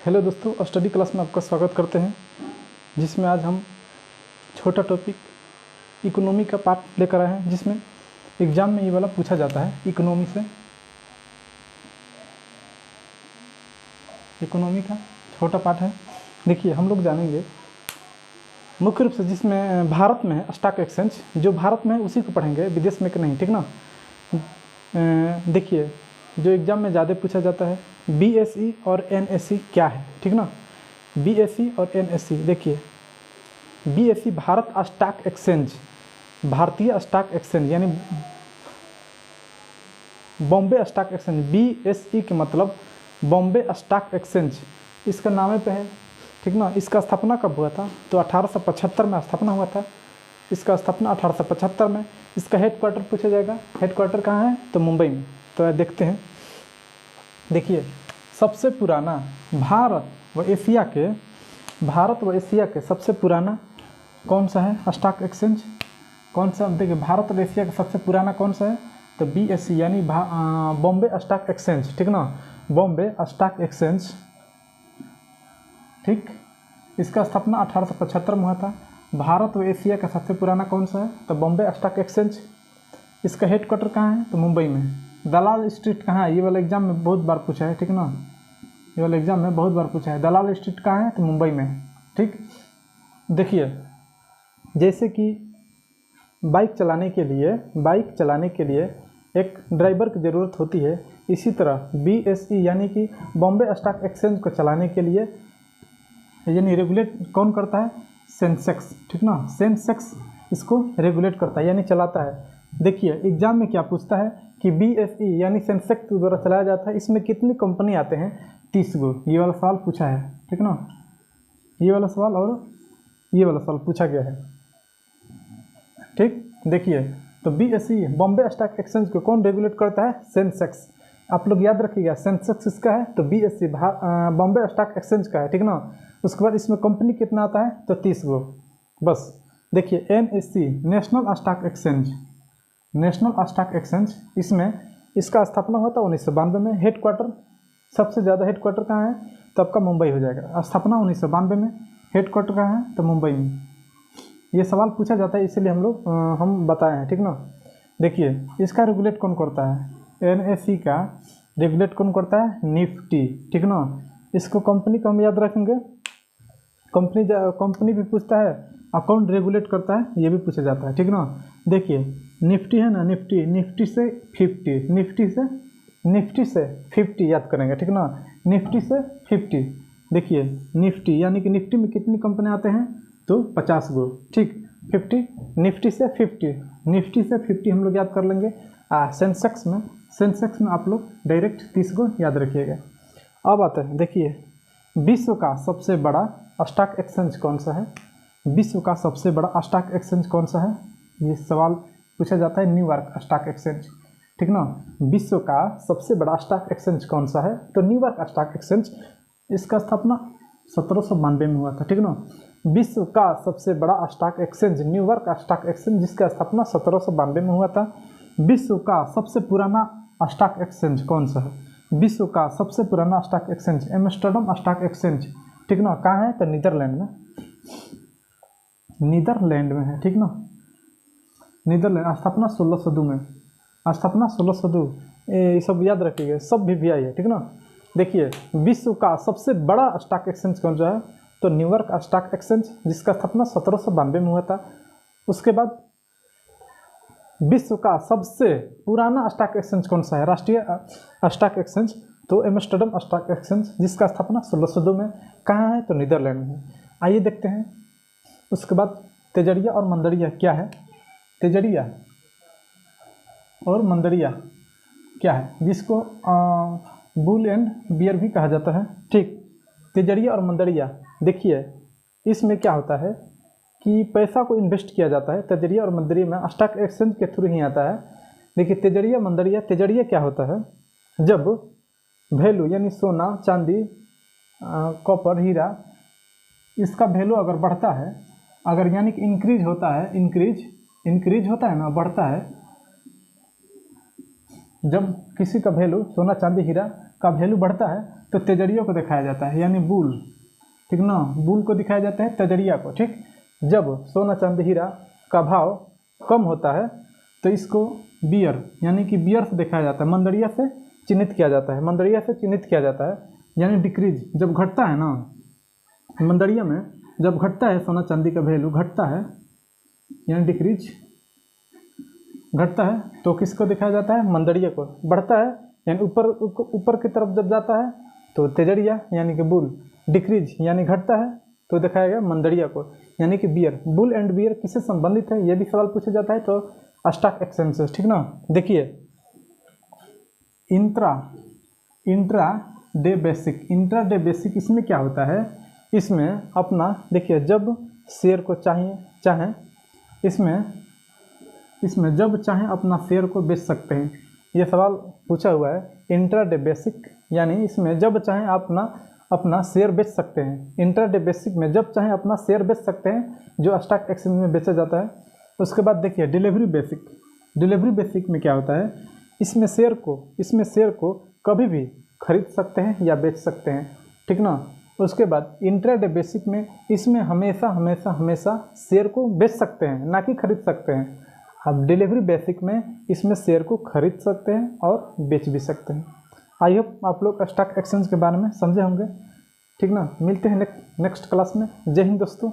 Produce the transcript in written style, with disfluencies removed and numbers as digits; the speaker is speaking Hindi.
हेलो दोस्तों, स्टडी क्लास में आपका स्वागत करते हैं, जिसमें आज हम छोटा टॉपिक इकोनॉमी का पार्ट लेकर आए हैं, जिसमें एग्जाम में ये वाला पूछा जाता है। इकोनॉमी से इकोनॉमी का छोटा पार्ट है। देखिए, हम लोग जानेंगे मुख्य रूप से जिसमें भारत में है स्टॉक एक्सचेंज, जो भारत में है उसी को पढ़ेंगे, विदेश में कि नहीं, ठीक ना। देखिए, जो एग्ज़ाम में ज़्यादा पूछा जाता है BSE और NSE क्या है, ठीक ना। BSE और NSE, देखिए BSE भारत स्टॉक एक्सचेंज, भारतीय स्टॉक एक्सचेंज यानी बॉम्बे स्टॉक एक्सचेंज। BSE के मतलब बॉम्बे स्टॉक एक्सचेंज, इसका नामे पे है, ठीक ना। इसका स्थापना कब हुआ था? तो 1875 में स्थापना हुआ था। इसका स्थापना 1875 में। इसका हेडक्वार्टर पूछा जाएगा, हेडक्वार्टर कहाँ है? तो मुंबई में। तो देखते हैं। देखिए, सबसे पुराना भारत व एशिया के सबसे पुराना कौन सा है स्टॉक एक्सचेंज? कौन सा? देखिए, भारत और एशिया का सबसे पुराना कौन सा है? तो BSE यानी बॉम्बे स्टॉक एक्सचेंज, ठीक ना। बॉम्बे स्टॉक एक्सचेंज, ठीक। इसका स्थापना 1875 में हुआ था। भारत व एशिया का सबसे पुराना कौन सा है? तो बॉम्बे स्टॉक एक्सचेंज। इसका हेडक्वार्टर कहाँ है? तो मुंबई में। दलाल स्ट्रीट कहाँ है? ये वाला एग्जाम में बहुत बार पूछा है, ठीक ना। ये वाला एग्जाम में बहुत बार पूछा है। दलाल स्ट्रीट कहाँ है? तो मुंबई में, ठीक। देखिए, जैसे कि बाइक चलाने के लिए एक ड्राइवर की ज़रूरत होती है, इसी तरह BSE यानी कि बॉम्बे स्टॉक एक्सचेंज को चलाने के लिए यानी रेगुलेट कौन करता है? सेंसेक्स, ठीक ना। सेंसेक्स इसको रेगुलेट करता है यानी चलाता है। देखिए, एग्जाम में क्या पूछता है कि BSE यानी सेंसेक्स के द्वारा चलाया जाता है, इसमें कितनी कंपनी आते हैं? 30 गो। ये वाला सवाल पूछा है, ठीक ना। ये वाला सवाल और ये वाला सवाल पूछा गया है, ठीक। देखिए, तो BSE बॉम्बे स्टॉक एक्सचेंज को कौन रेगुलेट करता है? सेंसेक्स। आप लोग याद रखिएगा, सेंसेक्स इसका है, तो BSE बॉम्बे स्टॉक एक्सचेंज का है, ठीक ना। उसके बाद इसमें कंपनी कितना आता है? तो 30 गो, बस। देखिए, NSE नेशनल स्टॉक एक्सचेंज, इसमें इसका स्थापना हुआ था 1992 में। हेडक्वार्टर, सबसे ज़्यादा हेडक्वार्टर कहाँ है? तो आपका मुंबई हो जाएगा। स्थापना 1992 में। हेडक्वार्टर कहाँ है? तो मुंबई में। ये सवाल पूछा जाता है, इसीलिए हम बताए हैं, ठीक ना। देखिए, इसका रेगुलेट कौन करता है? NSE का रेगुलेट कौन करता है? निफ्टी, ठीक ना। इसको कंपनी को हम याद रखेंगे। कंपनी भी पूछता है, अकाउंट रेगुलेट करता है, ये भी पूछा जाता है, ठीक ना। देखिए, निफ्टी है ना, निफ्टी से 50 याद करेंगे, ठीक ना। निफ्टी से 50। देखिए, निफ्टी यानी कि निफ्टी में कितनी कंपनी आते हैं? तो 50 गो, ठीक। 50 निफ्टी से 50 हम लोग याद कर लेंगे। सेंसेक्स में आप लोग डायरेक्ट 30 गो याद रखिएगा। अब आता है, देखिए, विश्व का सबसे बड़ा स्टॉक एक्सचेंज कौन सा है? विश्व का सबसे बड़ा स्टॉक एक्सचेंज कौन सा है? ये सवाल पूछा जाता है। न्यूयॉर्क स्टॉक एक्सचेंज, ठीक ना। विश्व का सबसे बड़ा स्टॉक एक्सचेंज कौन सा है? तो न्यूयॉर्क स्टॉक एक्सचेंज। इसका स्थापना 1792 में हुआ था, ठीक ना। विश्व का सबसे बड़ा stock exchange New York stock exchange, जिसका स्थापना 1792 में हुआ था। विश्व का सबसे पुराना स्टॉक एक्सचेंज कौन सा है? विश्व का सबसे पुराना stock exchange Amsterdam stock exchange, ठीक ना। कहाँ है? तो नीदरलैंड में है, ठीक ना। नीदरलैंड। स्थापना 1602 में। स्थापना 1602। ये सब याद रखिएगा, सब VVI है, ठीक ना। देखिए, विश्व का सबसे बड़ा स्टॉक एक्सचेंज कौन सा है? तो न्यूयॉर्क स्टॉक एक्सचेंज, जिसका स्थापना 1792 में हुआ था। उसके बाद विश्व का सबसे पुराना स्टॉक एक्सचेंज कौन सा है? राष्ट्रीय स्टॉक एक्सचेंज, तो एम्स्टर्डम स्टॉक एक्सचेंज, जिसका स्थापना 1602 में। कहाँ है? तो नीदरलैंड में। आइए देखते हैं। उसके बाद तेजड़िया और मंदड़िया क्या है? तेजड़िया और मंदड़िया क्या है? जिसको बुल एंड बियर भी कहा जाता है, ठीक। तेजड़िया और मंदड़िया, देखिए, इसमें क्या होता है कि पैसा को इन्वेस्ट किया जाता है। तेजड़िया और मंदड़िया में स्टॉक एक्सचेंज के थ्रू ही आता है। देखिए, तेजड़िया मंदड़िया। तेजड़िया क्या होता है? जब वैल्यू यानी सोना, चांदी, कॉपर, हीरा, इसका वैल्यू अगर बढ़ता है, अगर यानी कि इंक्रीज होता है ना, बढ़ता है, जब किसी का वैल्यू, सोना, चांदी, हीरा का वैल्यू बढ़ता है तो तेजड़ियों को दिखाया जाता है, यानी बुल, ठीक ना, बुल को दिखाया जाता है तेजड़िया को, ठीक। जब सोना चांदी हीरा का भाव कम होता है तो इसको बियर यानी कि बियर से दिखाया जाता है, मंदड़िया से चिन्हित किया जाता है, मंदड़िया से चिन्हित किया जाता है, यानी डिक्रीज। जब घटता है ना, मंदड़िया में जब घटता है सोना चांदी का वैल्यू घटता है, यानी डिक्रीज, घटता है तो किसको दिखाया जाता है, मंदड़िया को। बढ़ता है यानी ऊपर की तरफ जब जाता है तो तेजड़िया यानी कि बुल, डिक्रीज यानी घटता है तो दिखाया गया मंदड़िया को, यानी कि बियर। बुल एंड बियर किससे संबंधित है, यह भी सवाल पूछा जाता है तो स्टॉक एक्सचेंज से, ठीक ना। देखिए इंट्रा डे बेसिक इसमें क्या होता है, इसमें अपना देखिए जब शेयर को चाहें इसमें जब चाहें अपना शेयर को बेच सकते हैं, ये सवाल पूछा हुआ है। इंट्राडे बेसिक यानी इसमें जब चाहें अपना शेयर बेच सकते हैं, इंट्राडे बेसिक में जब चाहें अपना शेयर बेच सकते हैं, जो स्टॉक एक्सचेंज में बेचा जाता है। उसके बाद देखिए डिलीवरी बेसिक में क्या होता है, इसमें शेयर को कभी भी खरीद सकते हैं या बेच सकते हैं, ठीक ना। उसके बाद इंट्राडे बेसिक में इसमें हमेशा शेयर को बेच सकते हैं, ना कि खरीद सकते हैं। अब डिलीवरी बेसिक में इसमें शेयर को खरीद सकते हैं और बेच भी सकते हैं। आई होप आप लोग स्टॉक एक्सचेंज के बारे में समझे होंगे, ठीक ना। मिलते हैं नेक्स्ट क्लास में। जय हिंद दोस्तों।